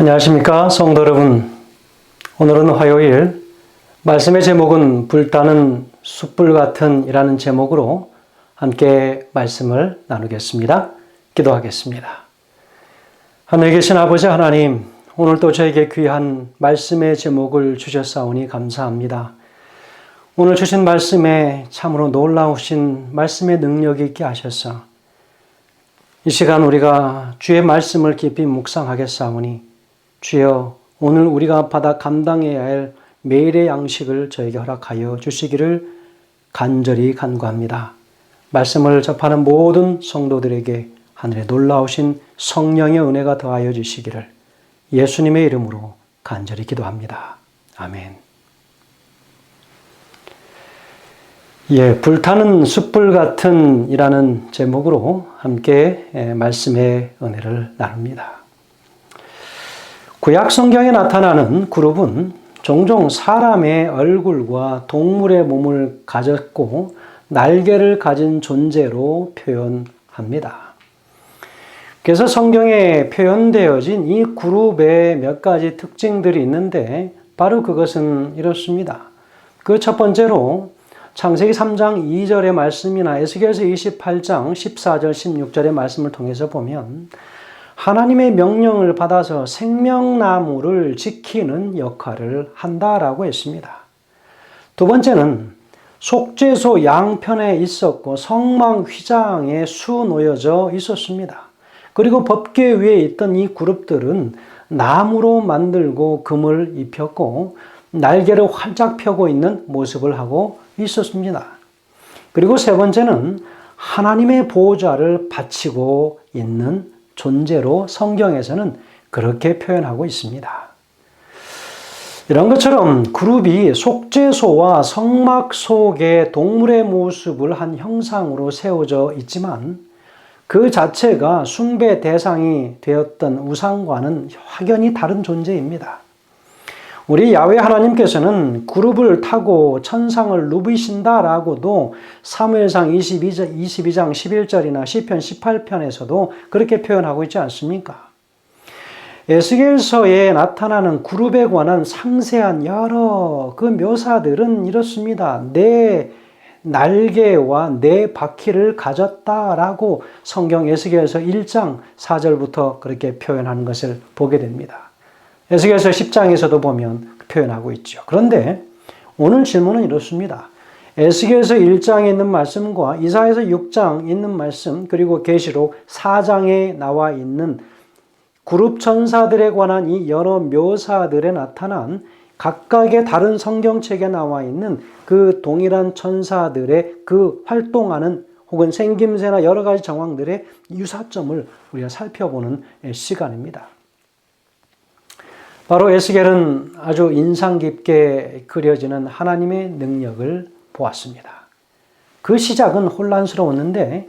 안녕하십니까 성도 여러분. 오늘은 화요일, 말씀의 제목은 불타는 숯불 같은 이라는 제목으로 함께 말씀을 나누겠습니다. 기도하겠습니다. 하늘에 계신 아버지 하나님, 오늘도 저에게 귀한 말씀의 제목을 주셨사오니 감사합니다. 오늘 주신 말씀에 참으로 놀라우신 말씀의 능력이 있게 하셔서 이 시간 우리가 주의 말씀을 깊이 묵상하겠사오니 주여, 오늘 우리가 받아 감당해야 할 매일의 양식을 저에게 허락하여 주시기를 간절히 간구합니다. 말씀을 접하는 모든 성도들에게 하늘에 놀라우신 성령의 은혜가 더하여 주시기를 예수님의 이름으로 간절히 기도합니다. 아멘. 불타는 숯불 같은 이라는 제목으로 함께 말씀의 은혜를 나눕니다. 구약 성경에 나타나는 그룹은 종종 사람의 얼굴과 동물의 몸을 가졌고 날개를 가진 존재로 표현합니다. 그래서 성경에 표현되어진 이 그룹의 몇 가지 특징들이 있는데 바로 그것은 이렇습니다. 그 첫 번째로 창세기 3장 2절의 말씀이나 에스겔서 28장 14절 16절의 말씀을 통해서 보면 하나님의 명령을 받아서 생명나무를 지키는 역할을 한다라고 했습니다. 두 번째는 속죄소 양편에 있었고 성막 휘장에 수놓여져 있었습니다. 그리고 법궤 위에 있던 이 그룹들은 나무로 만들고 금을 입혔고 날개를 활짝 펴고 있는 모습을 하고 있었습니다. 그리고 세 번째는 하나님의 보좌를 바치고 있는 존재로 성경에서는 그렇게 표현하고 있습니다. 이런 것처럼 그룹이 속죄소와 성막 속에 동물의 모습을 한 형상으로 세워져 있지만 그 자체가 숭배 대상이 되었던 우상과는 확연히 다른 존재입니다. 우리 야훼 하나님께서는 그룹을 타고 천상을 누비신다라고도 사무엘상 22장 11절이나 시편 18편에서도 그렇게 표현하고 있지 않습니까? 에스겔서에 나타나는 그룹에 관한 상세한 여러 그 묘사들은 이렇습니다. 내 날개와 내 바퀴를 가졌다라고 성경 에스겔서 1장 4절부터 그렇게 표현하는 것을 보게 됩니다. 에스겔서 10장에서도 보면 표현하고 있죠. 그런데 오늘 질문은 이렇습니다. 에스겔서 1장에 있는 말씀과 이사야서 6장 있는 말씀, 그리고 계시록 4장에 나와 있는 그룹 천사들에 관한 이 여러 묘사들에 나타난 각각의 다른 성경책에 나와 있는 그 동일한 천사들의 그 활동하는 혹은 생김새나 여러 가지 정황들의 유사점을 우리가 살펴보는 시간입니다. 바로 에스겔은 아주 인상 깊게 그려지는 하나님의 능력을 보았습니다. 그 시작은 혼란스러웠는데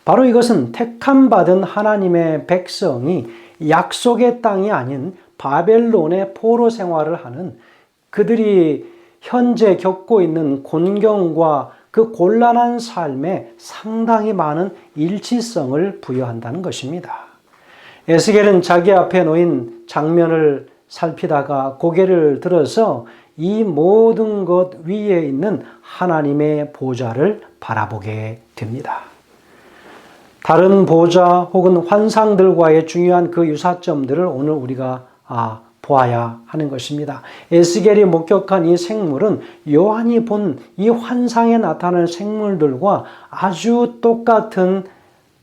바로 이것은 택함받은 하나님의 백성이 약속의 땅이 아닌 바벨론의 포로 생활을 하는 그들이 현재 겪고 있는 곤경과 그 곤란한 삶에 상당히 많은 일치성을 부여한다는 것입니다. 에스겔은 자기 앞에 놓인 장면을 살피다가 고개를 들어서 이 모든 것 위에 있는 하나님의 보좌를 바라보게 됩니다. 다른 보좌 혹은 환상들과의 중요한 그 유사점들을 오늘 우리가 보아야 하는 것입니다. 에스겔이 목격한 이 생물은 요한이 본 이 환상에 나타나는 생물들과 아주 똑같은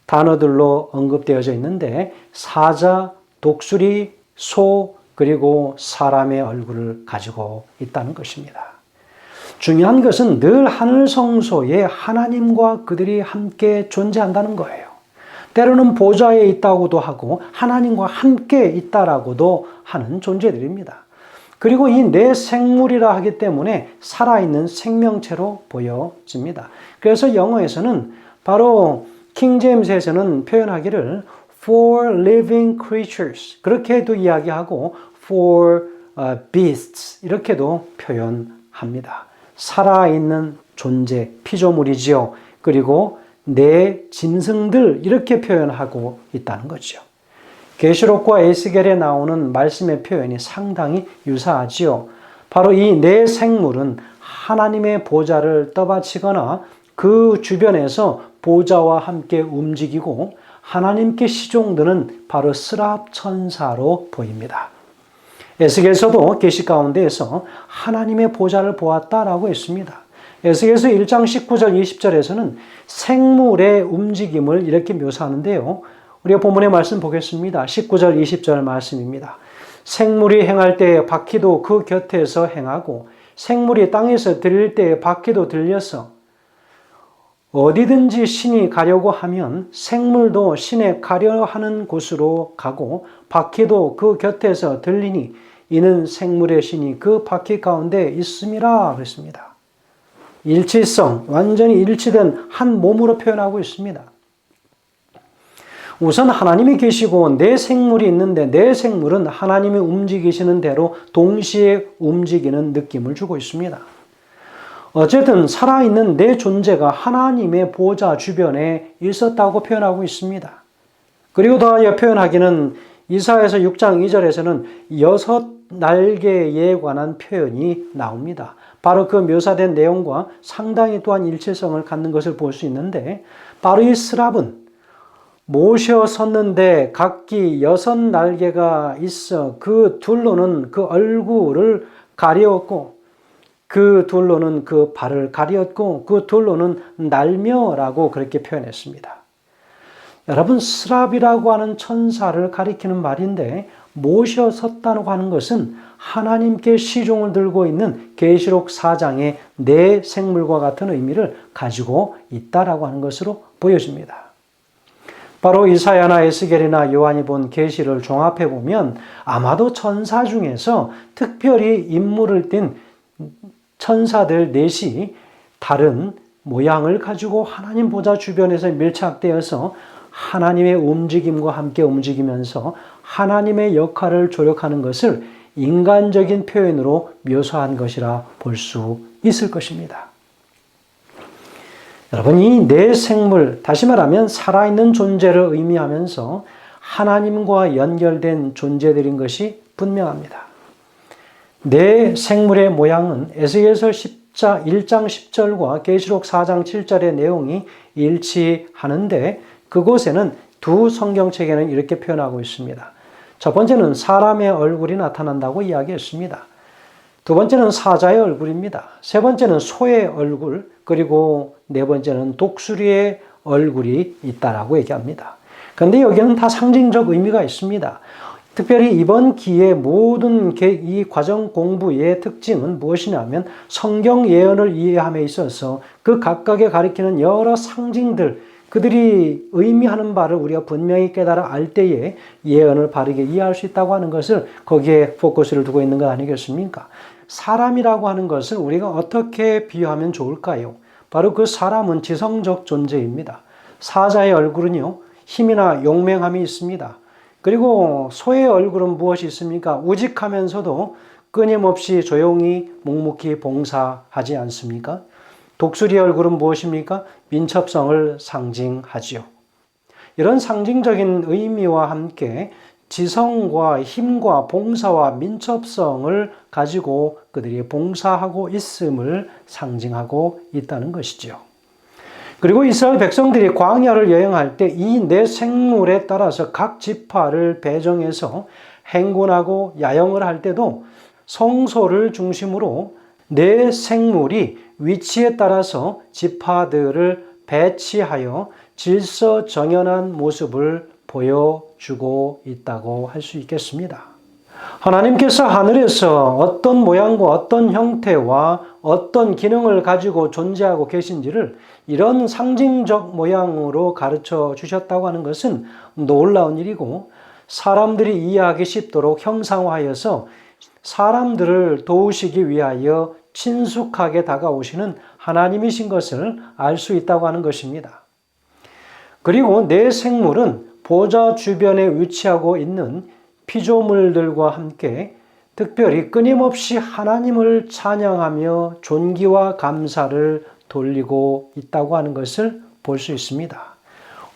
단어들로 언급되어져 있는데 사자, 독수리, 소, 그리고 사람의 얼굴을 가지고 있다는 것입니다. 중요한 것은 늘 하늘 성소에 하나님과 그들이 함께 존재한다는 거예요. 때로는 보좌에 있다고도 하고 하나님과 함께 있다라고도 하는 존재들입니다. 그리고 이 네 생물이라 하기 때문에 살아있는 생명체로 보여집니다. 그래서 영어에서는 바로 킹제임스에서는 표현하기를 for living creatures 그렇게도 이야기하고 for beasts 이렇게도 표현합니다. 살아있는 존재, 피조물이지요. 그리고 내 짐승들 이렇게 표현하고 있다는 거죠. 계시록과 에스겔에 나오는 말씀의 표현이 상당히 유사하지요. 바로 이 네 생물은 하나님의 보좌를 떠받치거나 그 주변에서 보좌와 함께 움직이고 하나님께 시종드는 바로 스랍 천사로 보입니다. 에스겔서도 계시 가운데에서 하나님의 보좌를 보았다라고 했습니다. 에스겔서 1장 19절 20절에서는 생물의 움직임을 이렇게 묘사하는데요. 우리가 본문의 말씀 보겠습니다. 19절 20절 말씀입니다. 생물이 행할 때에 바퀴도 그 곁에서 행하고 생물이 땅에서 들릴 때에 바퀴도 들려서 어디든지 신이 가려고 하면 생물도 신에 가려 하는 곳으로 가고 바퀴도 그 곁에서 들리니 이는 생물의 신이 그 바퀴 가운데 있음이라 그랬습니다. 일치성, 완전히 일치된 한 몸으로 표현하고 있습니다. 우선 하나님이 계시고 내 생물이 있는데 내 생물은 하나님이 움직이시는 대로 동시에 움직이는 느낌을 주고 있습니다. 어쨌든 살아있는 내 존재가 하나님의 보좌 주변에 있었다고 표현하고 있습니다. 그리고 더하여 표현하기는 이사야서 6장 2절에서는 6날개에 관한 표현이 나옵니다. 바로 그 묘사된 내용과 상당히 또한 일체성을 갖는 것을 볼 수 있는데 바로 이 스랍은 모셔 섰는데 각기 6날개가 있어 그 둘로는 그 얼굴을 가리웠고 그 둘로는 그 발을 가리었고 그 둘로는 날며라고 그렇게 표현했습니다. 여러분 스랍이라고 하는 천사를 가리키는 말인데 모셔 섰다고 하는 것은 하나님께 시종을 들고 있는 계시록 4장의 네 생물과 같은 의미를 가지고 있다라고 하는 것으로 보여집니다. 바로 이사야나 에스겔이나 요한이 본 계시를 종합해 보면 아마도 천사 중에서 특별히 임무를 띤 천사들 넷이 다른 모양을 가지고 하나님 보좌 주변에서 밀착되어서 하나님의 움직임과 함께 움직이면서 하나님의 역할을 조력하는 것을 인간적인 표현으로 묘사한 것이라 볼 수 있을 것입니다. 여러분, 이 네 생물, 다시 말하면 살아있는 존재를 의미하면서 하나님과 연결된 존재들인 것이 분명합니다. 네 생물의 모양은 에스겔서 1장 10절과 계시록 4장 7절의 내용이 일치하는데 그곳에는 두 성경책에는 이렇게 표현하고 있습니다. 첫 번째는 사람의 얼굴이 나타난다고 이야기했습니다. 두 번째는 사자의 얼굴입니다. 세 번째는 소의 얼굴, 그리고 네 번째는 독수리의 얼굴이 있다라고 얘기합니다. 그런데 여기는 다 상징적 의미가 있습니다. 특별히 이번 기회 모든 이 과정 공부의 특징은 무엇이냐면 성경 예언을 이해함에 있어서 그 각각에 가리키는 여러 상징들, 그들이 의미하는 바를 우리가 분명히 깨달아 알 때에 예언을 바르게 이해할 수 있다고 하는 것을 거기에 포커스를 두고 있는 것 아니겠습니까? 사람이라고 하는 것을 우리가 어떻게 비유하면 좋을까요? 바로 그 사람은 지성적 존재입니다. 사자의 얼굴은요, 힘이나 용맹함이 있습니다. 그리고 소의 얼굴은 무엇이 있습니까? 우직하면서도 끊임없이 조용히 묵묵히 봉사하지 않습니까? 독수리의 얼굴은 무엇입니까? 민첩성을 상징하지요. 이런 상징적인 의미와 함께 지성과 힘과 봉사와 민첩성을 가지고 그들이 봉사하고 있음을 상징하고 있다는 것이지요. 그리고 이스라엘 백성들이 광야를 여행할 때 이 네 생물에 따라서 각 지파를 배정해서 행군하고 야영을 할 때도 성소를 중심으로 네 생물이 위치에 따라서 지파들을 배치하여 질서정연한 모습을 보여주고 있다고 할 수 있겠습니다. 하나님께서 하늘에서 어떤 모양과 어떤 형태와 어떤 기능을 가지고 존재하고 계신지를 이런 상징적 모양으로 가르쳐 주셨다고 하는 것은 놀라운 일이고 사람들이 이해하기 쉽도록 형상화하여서 사람들을 도우시기 위하여 친숙하게 다가오시는 하나님이신 것을 알 수 있다고 하는 것입니다. 그리고 네 생물은 보좌 주변에 위치하고 있는 피조물들과 함께 특별히 끊임없이 하나님을 찬양하며 존귀와 감사를 돌리고 있다고 하는 것을 볼 수 있습니다.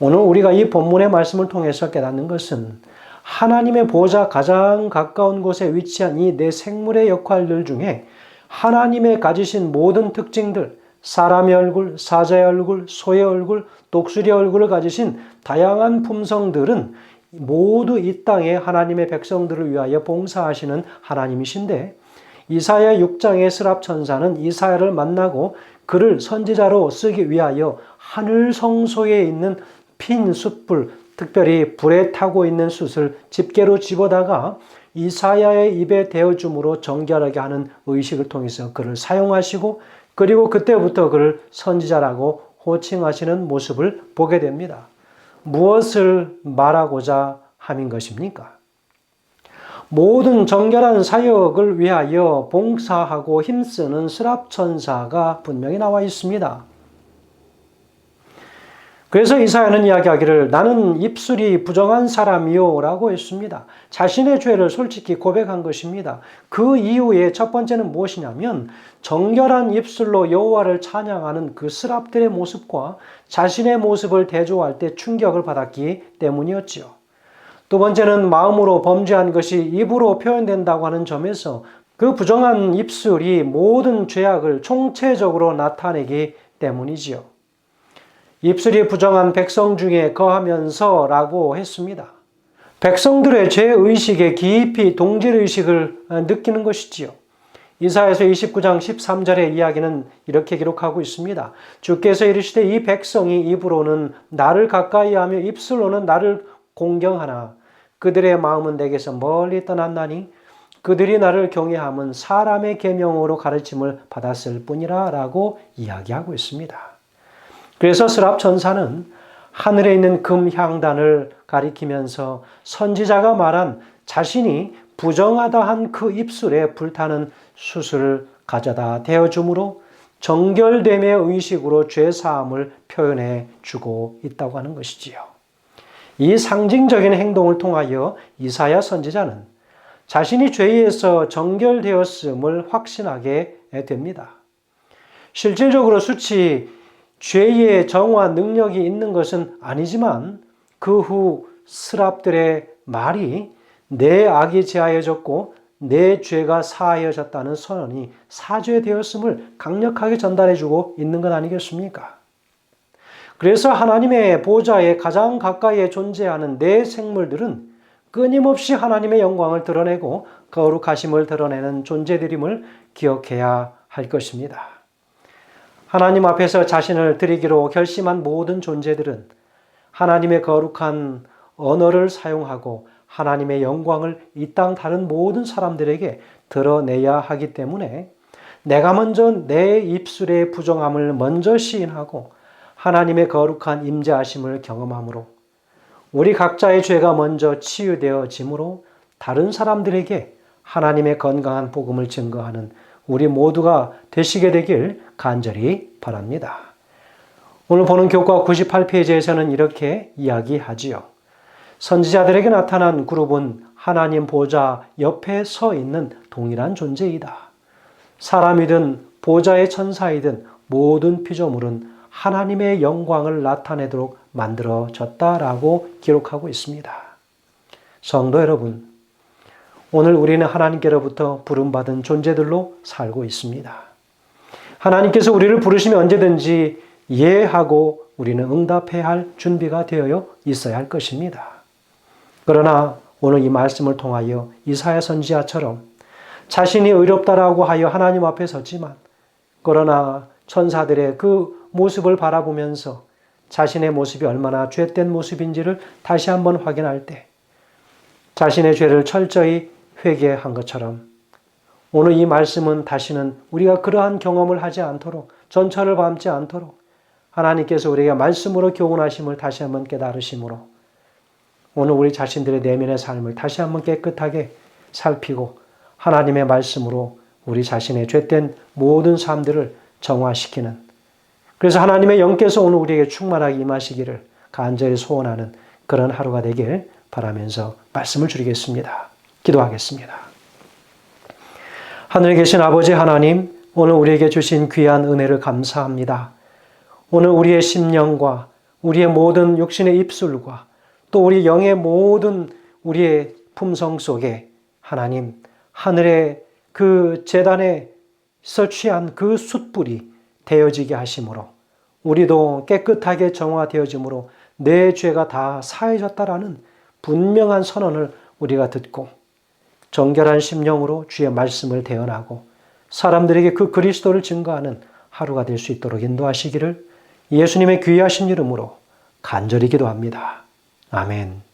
오늘 우리가 이 본문의 말씀을 통해서 깨닫는 것은 하나님의 보좌 가장 가까운 곳에 위치한 이 네 생물의 역할들 중에 하나님의 가지신 모든 특징들, 사람의 얼굴, 사자의 얼굴, 소의 얼굴, 독수리의 얼굴을 가지신 다양한 품성들은 모두 이 땅에 하나님의 백성들을 위하여 봉사하시는 하나님이신데, 이사야 6장의 스랍 천사는 이사야를 만나고 그를 선지자로 쓰기 위하여 하늘 성소에 있는 핀 숯불, 특별히 불에 타고 있는 숯을 집게로 집어다가 이사야의 입에 대어줌으로 정결하게 하는 의식을 통해서 그를 사용하시고, 그리고 그때부터 그를 선지자라고 호칭하시는 모습을 보게 됩니다. 무엇을 말하고자 함인 것입니까? 모든 정결한 사역을 위하여 봉사하고 힘쓰는 스랍 천사가 분명히 나와 있습니다. 그래서 이사야는 이야기하기를 나는 입술이 부정한 사람이요 라고 했습니다. 자신의 죄를 솔직히 고백한 것입니다. 그 이후에 첫 번째는 무엇이냐면 정결한 입술로 여호와를 찬양하는 그 스랍들의 모습과 자신의 모습을 대조할 때 충격을 받았기 때문이었지요. 두 번째는 마음으로 범죄한 것이 입으로 표현된다고 하는 점에서 그 부정한 입술이 모든 죄악을 총체적으로 나타내기 때문이지요. 입술이 부정한 백성 중에 거하면서 라고 했습니다. 백성들의 죄의식에 깊이 동질의식을 느끼는 것이지요. 이사야서 29장 13절의 이야기는 이렇게 기록하고 있습니다. 주께서 이르시되 이 백성이 입으로는 나를 가까이하며 입술로는 나를 공경하나 그들의 마음은 내게서 멀리 떠났나니 그들이 나를 경외함은 사람의 계명으로 가르침을 받았을 뿐이라 라고 이야기하고 있습니다. 그래서 스랍 천사는 하늘에 있는 금 향단을 가리키면서 선지자가 말한 자신이 부정하다 한 그 입술에 불타는 숯을 가져다 대어줌으로 정결됨의 의식으로 죄사함을 표현해 주고 있다고 하는 것이지요. 이 상징적인 행동을 통하여 이사야 선지자는 자신이 죄에서 정결되었음을 확신하게 됩니다. 실질적으로 숯이 죄의 정화 능력이 있는 것은 아니지만 그 후 스랍들의 말이 내 악이 제하여졌고 내 죄가 사하여졌다는 선언이 사죄되었음을 강력하게 전달해주고 있는 것 아니겠습니까? 그래서 하나님의 보좌에 가장 가까이에 존재하는 네 생물들은 끊임없이 하나님의 영광을 드러내고 거룩하심을 드러내는 존재들임을 기억해야 할 것입니다. 하나님 앞에서 자신을 드리기로 결심한 모든 존재들은 하나님의 거룩한 언어를 사용하고 하나님의 영광을 이 땅 다른 모든 사람들에게 드러내야 하기 때문에 내가 먼저 내 입술의 부정함을 먼저 시인하고 하나님의 거룩한 임재하심을 경험함으로 우리 각자의 죄가 먼저 치유되어지므로 다른 사람들에게 하나님의 건강한 복음을 증거하는 우리 모두가 되시게 되길 간절히 바랍니다. 오늘 보는 교과 98페이지에서는 이렇게 이야기하지요. 선지자들에게 나타난 그룹은 하나님 보좌 옆에 서 있는 동일한 존재이다. 사람이든 보좌의 천사이든 모든 피조물은 하나님의 영광을 나타내도록 만들어졌다라고 기록하고 있습니다. 성도 여러분, 오늘 우리는 하나님께로부터 부름받은 존재들로 살고 있습니다. 하나님께서 우리를 부르시면 언제든지 예하고 우리는 응답해야 할 준비가 되어 있어야 할 것입니다. 그러나 오늘 이 말씀을 통하여 이사야 선지자처럼 자신이 의롭다라고 하여 하나님 앞에 섰지만 그러나 천사들의 그 모습을 바라보면서 자신의 모습이 얼마나 죄된 모습인지를 다시 한번 확인할 때 자신의 죄를 철저히 회개한 것처럼 오늘 이 말씀은 다시는 우리가 그러한 경험을 하지 않도록 전철을 밟지 않도록 하나님께서 우리에게 말씀으로 교훈하심을 다시 한번 깨달으심으로 오늘 우리 자신들의 내면의 삶을 다시 한번 깨끗하게 살피고 하나님의 말씀으로 우리 자신의 죄된 모든 삶들을 정화시키는 그래서 하나님의 영께서 오늘 우리에게 충만하게 임하시기를 간절히 소원하는 그런 하루가 되길 바라면서 말씀을 드리겠습니다. 기도하겠습니다. 하늘에 계신 아버지 하나님, 오늘 우리에게 주신 귀한 은혜를 감사합니다. 오늘 우리의 심령과 우리의 모든 육신의 입술과 또 우리 영의 모든 우리의 품성 속에 하나님 하늘의 그 제단에서 취한 그 숯불이 되어지게 하심으로 우리도 깨끗하게 정화되어짐으로 내 죄가 다 사해졌다라는 분명한 선언을 우리가 듣고 정결한 심령으로 주의 말씀을 대언하고 사람들에게 그 그리스도를 증거하는 하루가 될 수 있도록 인도하시기를 예수님의 귀하신 이름으로 간절히 기도합니다. 아멘.